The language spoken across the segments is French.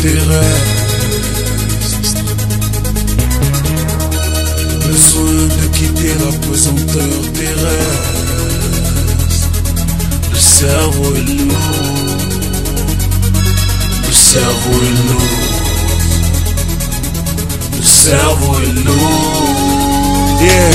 terrestre. Besoin de quitter la pesanteur terrestre. Le cerveau est lourd. Le cerveau est lourd. Le cerveau est lourd. Yeah,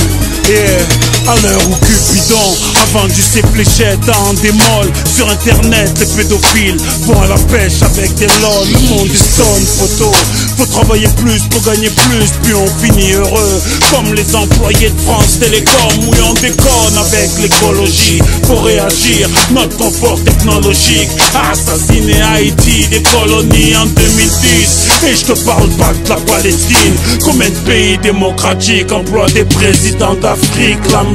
yeah. À l'heure où Cupidon a vendu ses fléchettes à Endemol. Sur internet, les pédophiles vont à la pêche avec des lol. Le monde est stone, photo. Faut travailler plus pour gagner plus, puis on finit heureux. Comme les employés de France Télécom. Oui, on déconne avec l'écologie. Faut réagir, notre confort technologique. Assassiner Haïti, des colonies en 2010. Et je te parle pas de la Palestine. Combien de pays démocratiques emploient des présidents d'Afrique?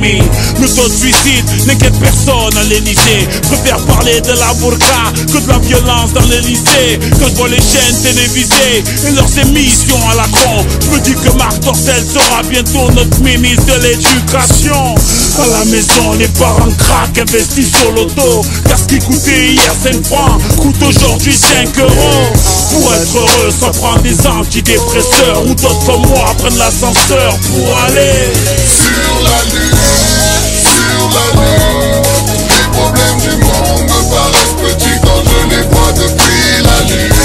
Le taux de suicide n'inquiète personne à l'Elysée. Préfère parler de la burqa que de la violence dans les lycées. Quand je vois les chaînes télévisées et leurs émissions à la con, je me dis que Marc Dorcel sera bientôt notre ministre de l'éducation. À la maison, les parents craquent, investissent sur l'auto. Car ce qui coûtait hier 5 francs coûte aujourd'hui 5 euros. Pour être heureux, ça prend des antidépresseurs. Ou d'autres comme moi prennent l'ascenseur pour aller sur la lune. Sur la lune, les problèmes du monde me paraissent petits quand je les vois depuis la lune.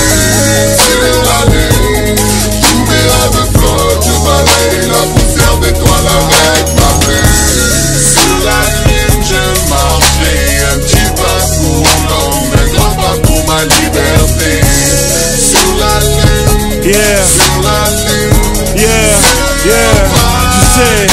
Sur la lune, tous mes rêves flottent, je balaye la poussière d'étoiles avec ma plume. Sur la lune, je marchais un petit pas pour l'homme, un grand pas pour ma liberté. Sur la lune, yeah, sur la lune, yeah, yeah, tu sais.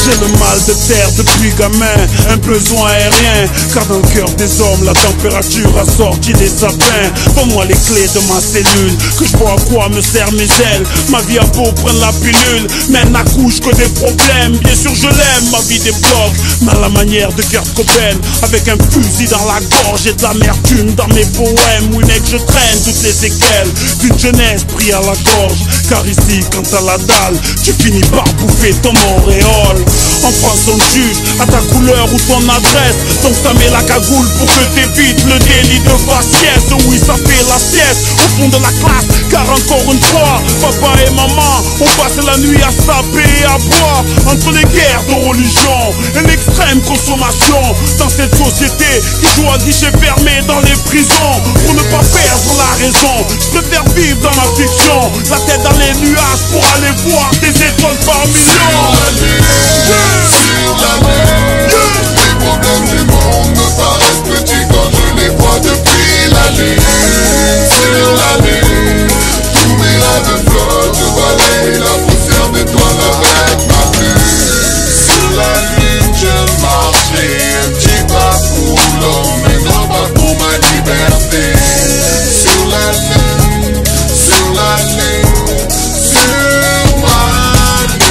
J'ai le mal de terre depuis gamin, un besoin aérien. Car dans le cœur des hommes, la température a sorti des sapins. Donne-moi les clés de ma cellule, que je vois à quoi me servent mes ailes. Ma vie a beau prendre la pilule, mais elle n'accouche que des problèmes. Bien sûr je l'aime, ma vie débloque, mais à la manière de Kurt Cobain. Avec un fusil dans la gorge et de l'amertume dans mes poèmes. Oui mec, je traîne toutes les séquelles d'une jeunesse pris à la gorge. Car ici, quand t'as la dalle, tu finis par bouffer ton auréole. En France on juge à ta couleur ou ton adresse. Donc ça met la cagoule pour que t'évites le délit de faciès. Oui ça fait la sieste au fond de la classe. Car encore une fois, papa et maman ont passé la nuit à saper et à boire. Entre les guerres de religion et l'extrême consommation. Dans cette société qui joue à guichet fermé dans les prisons. Pour ne pas perdre la raison, je préfère vivre dans ma fiction. La tête dans les nuages pour aller voir des étoiles par millions. Sur la lune, les problèmes du monde me paraissent petits quand je les vois depuis la lune. Sur la lune, tous mes rêves flottent, je balaye la poussière d'étoiles avec ma plume. Sur la lune, je marchais un petit pas pour l'homme, un grand pas pour ma liberté. Sur la lune, sur la lune, sur ma lune.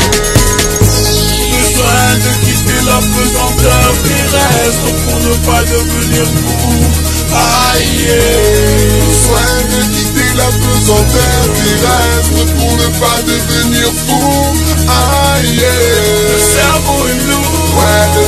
De quitter la pesanteur terrestre pour ne pas devenir fou. Aïe, soin de quitter la pesanteur terrestre pour ne pas devenir fou. Aïe, le cerveau est lourd. Ouais, le